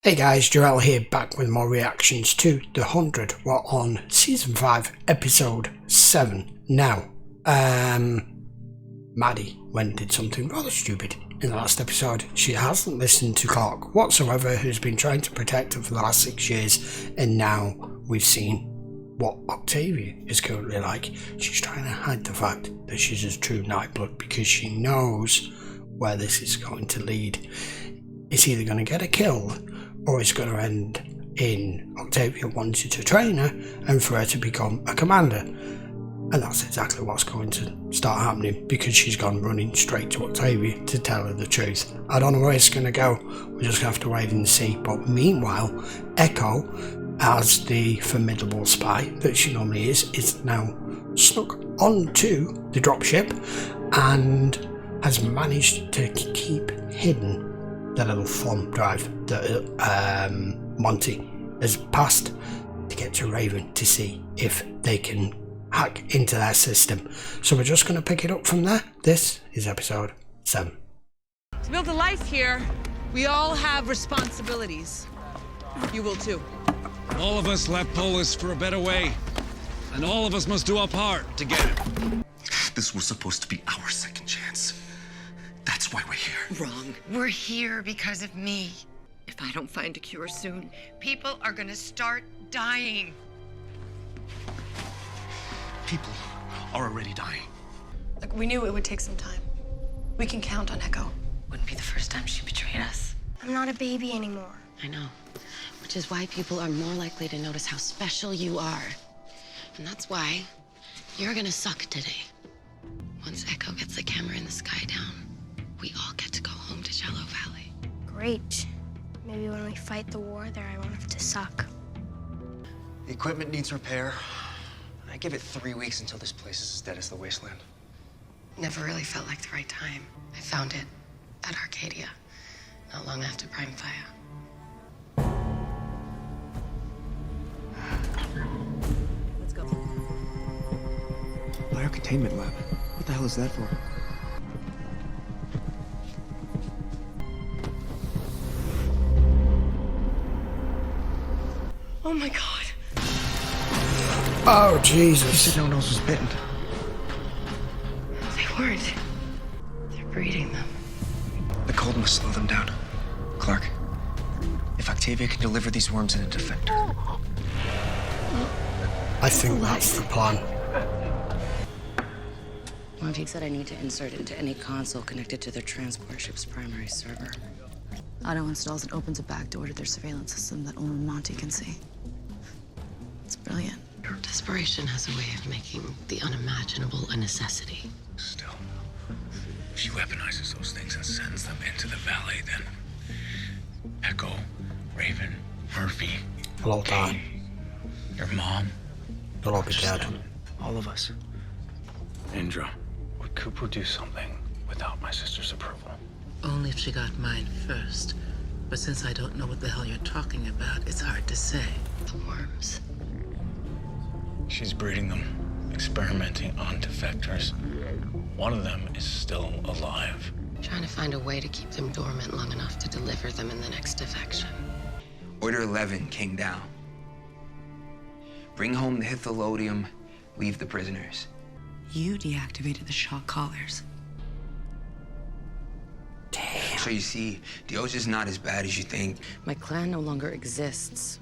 Hey guys, Joel here, back with more reactions to The 100. We're on Season 5, Episode 7 now. Maddie went and did something rather stupid in the last episode. She hasn't listened to Clarke whatsoever, who's been trying to protect her for the last 6 years, and now we've seen what Octavia is currently like. She's trying to hide the fact that she's a true Nightblood because she knows where this is going to lead. It's either going to get her killed, or it's going to end in Octavia wanting to train her and for her to become a commander. And that's exactly what's going to start happening because she's gone running straight to Octavia to tell her the truth. I don't know where it's going to go. We're just going to have to wait and see. But meanwhile, Echo, as the formidable spy that she normally is now snuck onto the dropship and has managed to keep hidden the little thumb drive that Monty has passed to get to Raven to see if they can hack into their system. So we're just going to pick it up from there. This is episode 7. To build a life here, we all have responsibilities. You will too. All of us left Polis for a better way, and all of us must do our part to get it. This was supposed to be our second chance. That's why we're here. Wrong. We're here because of me. If I don't find a cure soon, people are gonna start dying. People are already dying. Look, we knew it would take some time. We can count on Echo. Wouldn't be the first time she betrayed us. I'm not a baby anymore. I know. Which is why people are more likely to notice how special you are. And that's why you're gonna suck today. Once Echo gets the camera in the sky down, we all get to go home to Jello Valley. Great. Maybe when we fight the war there, I won't have to suck. The equipment needs repair. I give it 3 weeks until this place is as dead as the wasteland. Never really felt like the right time. I found it at Arcadia, not long after Prime Fire. Let's go. Biocontainment lab. What the hell is that for? Oh my God. Oh, You Jesus. said no one else was bitten. They weren't. They're breeding them. The cold must slow them down. Clarke, if Octavia can deliver these worms in a defector. I think that's the plan. Monty said I need to insert it into any console connected to their transport ship's primary server. Auto installs and opens a backdoor to their surveillance system that only Monty can see. It's brilliant. Desperation has a way of making the unimaginable a necessity. Still, if she weaponizes those things and sends them into the valley, then Echo, Raven, Murphy, They'll all die. your mom, They'll all be dead. All of us. Indra, would Cooper do something without my sister's approval? Only if she got mine first. But since I don't know what the hell you're talking about, it's hard to say. The worms. She's breeding them, experimenting on defectors. One of them is still alive. Trying to find a way to keep them dormant long enough to deliver them in the next defection. Order 11 came down. Bring home the Hithalodium, leave the prisoners. You deactivated the shock collars. So you see, the ocean's not as bad as you think. My clan no longer exists.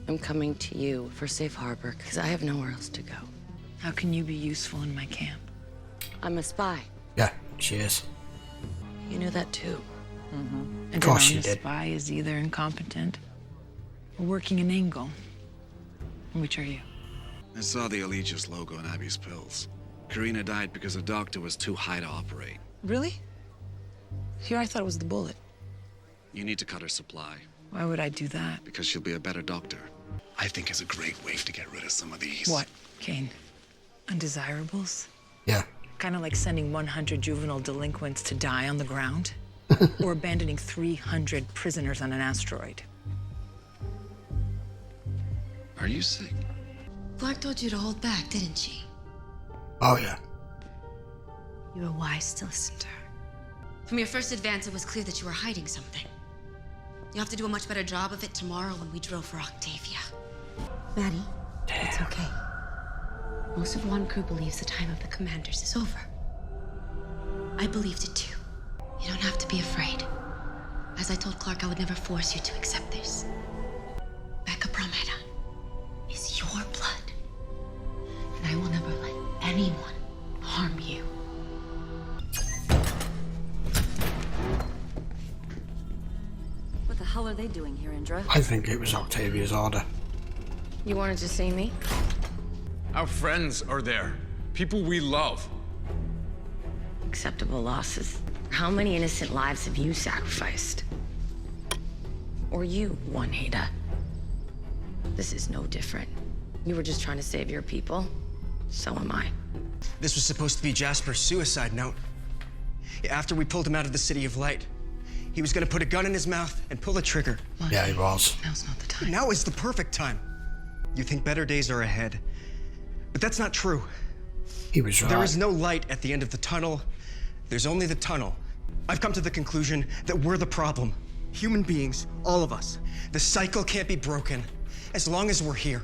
I'm coming to you for safe harbor because I have nowhere else to go. How can you be useful in my camp? I'm a spy. Yeah, she is. You knew that too. And Of course an you did. spy is either incompetent or working an angle. Which are you? I saw the Allegius logo on Abby's pills. Karina died because the doctor was too high to operate. Really? Here, I thought it was the bullet. You need to cut her supply, Why would I do that? because she'll be a better doctor. I think it's a great way to get rid of some of these. What, Kane? Undesirables? Yeah. Kind of like sending 100 juvenile delinquents to die on the ground? Or abandoning 300 prisoners on an asteroid? Are you sick? Clarke told you to hold back, didn't she? Oh, yeah. You were wise to listen to her. From your first advance, it was clear that you were hiding something. You'll have to do a much better job of it tomorrow when we drill for Octavia. Maddie, it's okay. Most of Wonkru believes the time of the commanders is over. I believed it too. You don't have to be afraid. As I told Clarke, I would never force you to accept this. Becca Prometa is your blood. And I will never let anyone harm you. What the hell are they doing here, Indra? I think it was Octavia's order. You wanted to see me? Our friends are there. People we love. Acceptable losses. How many innocent lives have you sacrificed? Or you, Juanita? This is no different. You were just trying to save your people. So am I. This was supposed to be Jasper's suicide note. After we pulled him out of the City of Light, he was gonna put a gun in his mouth and pull the trigger. Yeah, he was. Now's not the time. Now is the perfect time. You think better days are ahead, but that's not true. He was right. There is no light at the end of the tunnel. There's only the tunnel. I've come to the conclusion that we're the problem. Human beings, all of us. The cycle can't be broken as long as we're here.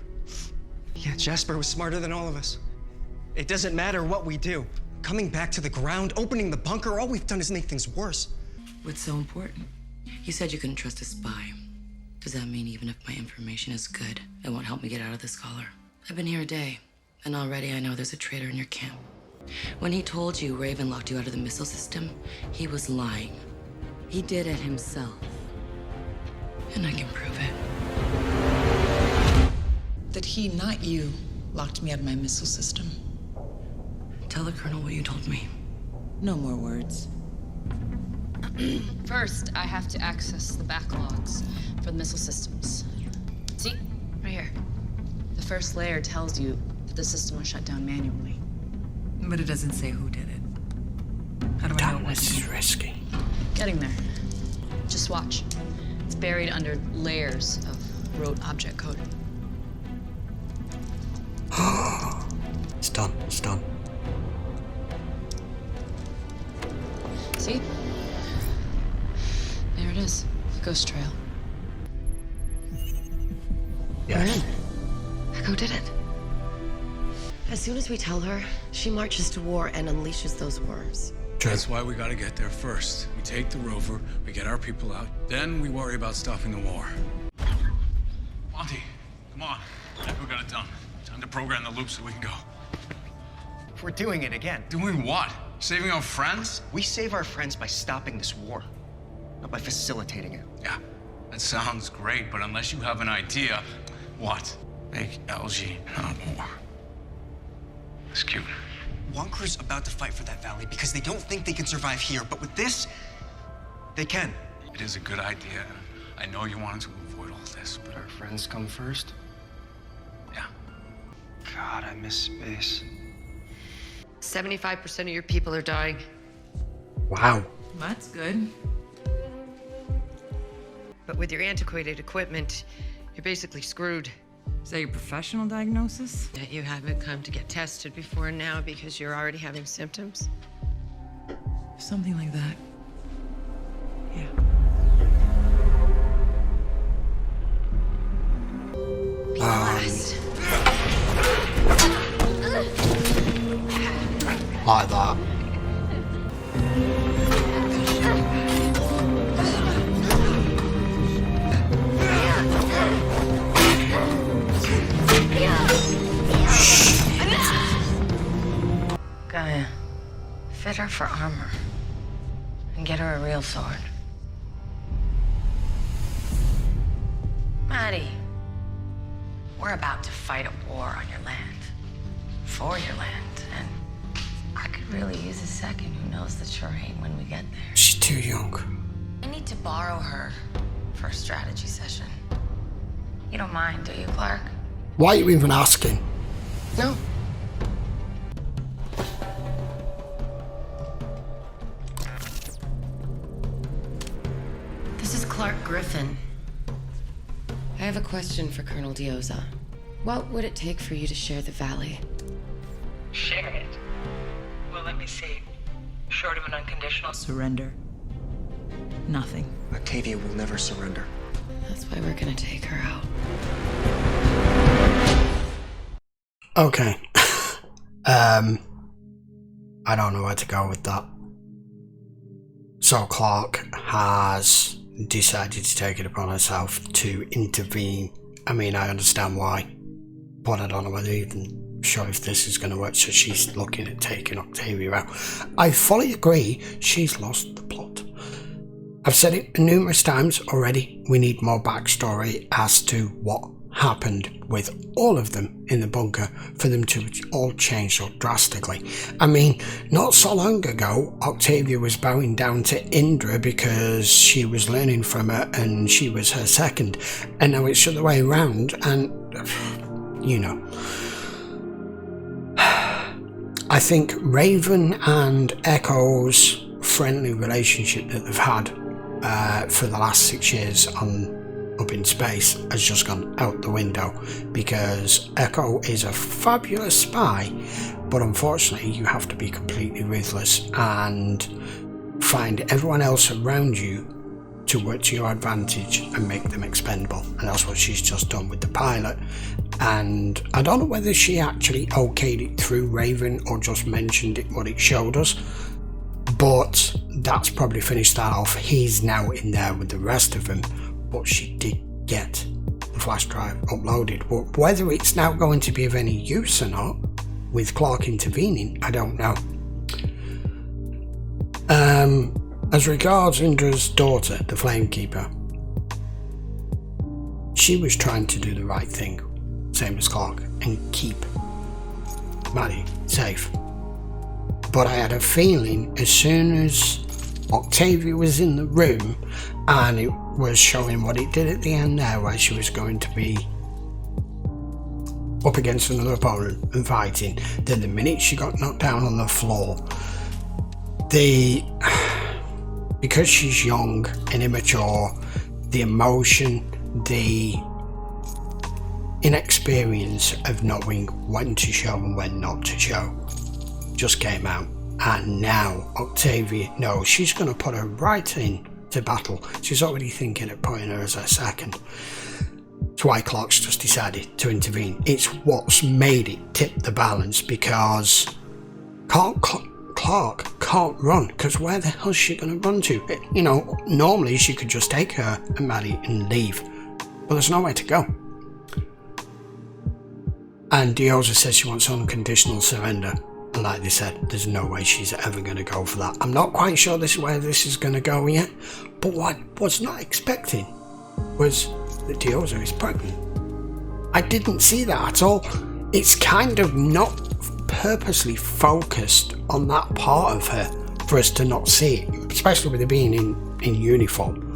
Yeah, Jasper was smarter than all of us. It doesn't matter what we do. Coming back to the ground, opening the bunker, all we've done is make things worse. What's so important? You said you couldn't trust a spy. Does that mean even if my information is good, it won't help me get out of this collar? I've been here a day, and already I know there's a traitor in your camp. When he told you Raven locked you out of the missile system, he was lying. He did it himself. And I can prove it. That he, not you, locked me out of my missile system. Tell the Colonel what you told me. No more words. First, I have to access the backlogs for the missile systems. See? Right here. The first layer tells you that the system was shut down manually. But it doesn't say who did it. How do I know what This is risky. Getting there. Just watch. It's buried under layers of rote object code. It's done. It's done. See? There it is. The ghost trail. Yes. Echo did it. As soon as we tell her, she marches to war and unleashes those worms. That's why we gotta get there first. We take the rover, we get our people out, then we worry about stopping the war. Monty, come on. I think we got it done. Time to program the loop so we can go. We're doing it again. Doing what? Saving our friends? We save our friends by stopping this war, not by facilitating it. Yeah, that sounds great, but unless you have an idea, what? Make algae not war. It's cute. Wonkru's about to fight for that valley because they don't think they can survive here, but with this, they can. It is a good idea. I know you wanted to avoid all this, but Our friends come first? yeah. God, I miss space. 75% of your people are dying. Wow. That's good. But with your antiquated equipment, you're basically screwed. Is that your professional diagnosis? That you haven't come to get tested before now because you're already having symptoms? Something like that. Yeah. Be the last. Like that. Gaia, fit her for armor. And get her a real sword. Maddie, we're about to fight a war on your land. For your land. And I could really use a second who knows the terrain when we get there. She's too young. I need to borrow her for a strategy session. You don't mind, do you, Clarke? Why are you even asking? No. This is Clarke Griffin. I have a question for Colonel Dioza. What would it take for you to share the valley? Share it? Well, let me see. Short of an unconditional surrender. Nothing. Octavia will never surrender. That's why we're gonna take her out. Okay. I don't know where to go with that. So Clarke has decided to take it upon herself to intervene. I mean, I understand why, but I don't know whether even sure if this is going to work. So she's looking at taking Octavia out. I fully agree, she's lost the plot. I've said it numerous times already, we need more backstory as to what happened with all of them in the bunker for them to all change so drastically. I mean, not so long ago, Octavia was bowing down to Indra because she was learning from her and she was her second, and now it's the other way around, and you know. I think Raven and Echo's friendly relationship that they've had for the last 6 years up in space has just gone out the window, because Echo is a fabulous spy, but unfortunately you have to be completely ruthless and find everyone else around you to work to your advantage and make them expendable, and that's what she's just done with the pilot. And I don't know whether she actually okayed it through Raven or just mentioned it what it showed us, but that's probably finished that off. He's now in there with the rest of them, but she did get the flash drive uploaded. But whether it's now going to be of any use or not with Clarke intervening, I don't know. As regards Indra's daughter, the Flamekeeper, she was trying to do the right thing, same as Clarke, and keep Maddie safe. But I had a feeling as soon as Octavia was in the room and it was showing what it did at the end there, where she was going to be up against another opponent and fighting, then the minute she got knocked down on the floor, because she's young and immature, the emotion, the inexperience of knowing when to show and when not to show just came out. And now Octavia knows she's going to put her right in to battle. She's already thinking of putting her as her second. That's why Clarke's just decided to intervene. It's what's made it tip the balance, because Clarke can't run, because where the hell's she going to run to? You know, normally she could just take her and Maddie and leave, but there's nowhere to go. And Dioza says she wants unconditional surrender, and like they said, there's no way she's ever going to go for that. I'm not quite sure this is where this is going to go yet, but what I was not expecting was that Dioza is pregnant. I didn't see that at all. It's kind of not purposely focused on that part of her for us to not see it, especially with her being in uniform.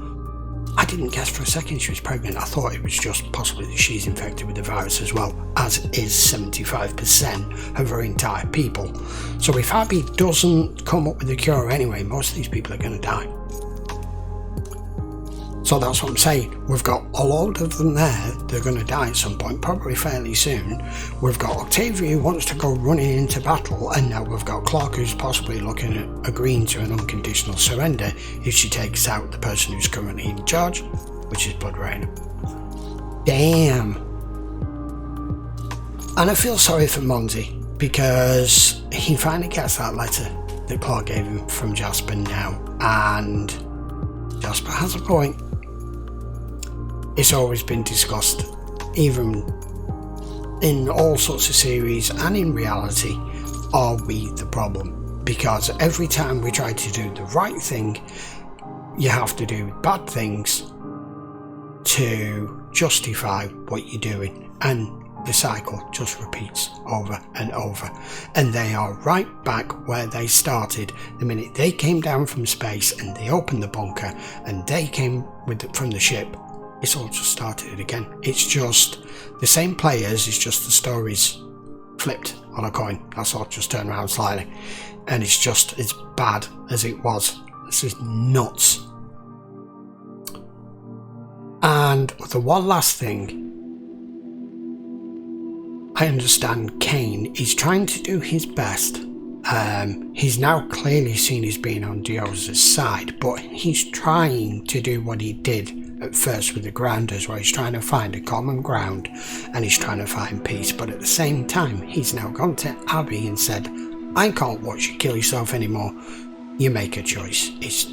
I didn't guess for a second she was pregnant. I thought it was just possibly that she's infected with the virus as well, as is 75% of her entire people. So if Abby doesn't come up with a cure anyway, most of these people are going to die. So that's what I'm saying. We've got a load of them there. They're going to die at some point, probably fairly soon. We've got Octavia who wants to go running into battle, and now we've got Clarke who's possibly looking at agreeing to an unconditional surrender if she takes out the person who's currently in charge, which is Blood Rain. Damn. And I feel sorry for Monty, because he finally gets that letter that Clarke gave him from Jasper now, and Jasper has a point. It's always been discussed, even in all sorts of series and in reality, are we the problem? Because every time we try to do the right thing, you have to do bad things to justify what you're doing, and the cycle just repeats over and over. And they are right back where they started the minute they came down from space and they opened the bunker and they came from the ship. It's all just started again. It's just the same players, it's just the stories flipped on a coin. That's all, just turned around slightly. And it's just as bad as it was. This is nuts. And the one last thing, I understand Kane is trying to do his best. He's now clearly seen as being on Dioza's side, but he's trying to do what he did at first with the grounders, where he's trying to find a common ground and he's trying to find peace, but at the same time he's now gone to Abby and said, I can't watch you kill yourself anymore. You make a choice. It's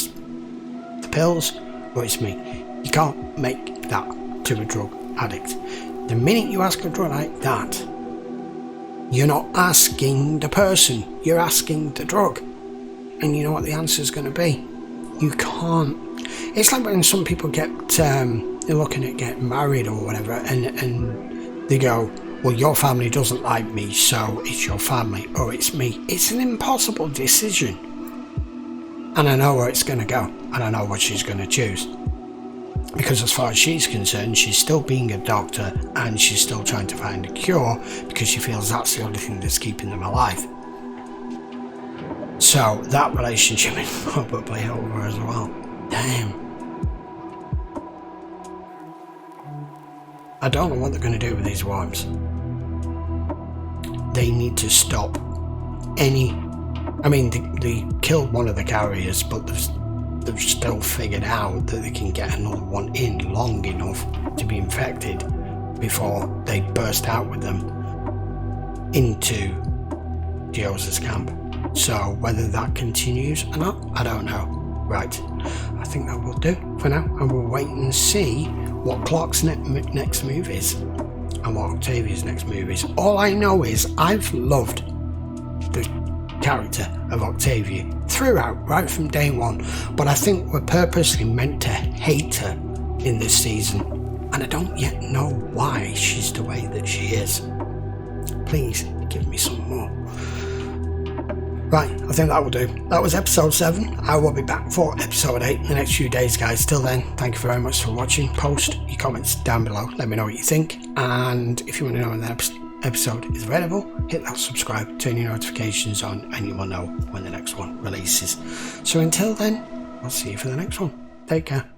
the pills or it's me. You can't make that to a drug addict. The minute you ask a drug like that, you're not asking the person, you're asking the drug. And you know what the answer is going to be? You can't. It's like when some people get, they're looking at getting married or whatever, and they go, well, your family doesn't like me, so it's your family, or it's me. It's an impossible decision. And I know where it's going to go, and I know what she's going to choose. Because as far as she's concerned, she's still being a doctor, and she's still trying to find a cure, because she feels that's the only thing that's keeping them alive. So that relationship is probably over as well. Damn. I don't know what they're going to do with these worms. They need to stop any... I mean, they killed one of the carriers, but they've still figured out that they can get another one in long enough to be infected before they burst out with them into Diosa's camp. So whether that continues or not, I don't know. Right, I think that will do for now, and we'll wait and see what Clarke's next move is and what Octavia's next move is. All I know is I've loved the character of Octavia throughout, right from day one, but I think we're purposely meant to hate her in this season, and I don't yet know why she's the way that she is. Please give me some more. Right, I think that will do. That was episode 7. I will be back for episode 8 in the next few days, guys. Till then, thank you very much for watching. Post your comments down below. Let me know what you think. And if you want to know when the episode is available, hit that subscribe, turn your notifications on, and you will know when the next one releases. So until then, I'll see you for the next one. Take care.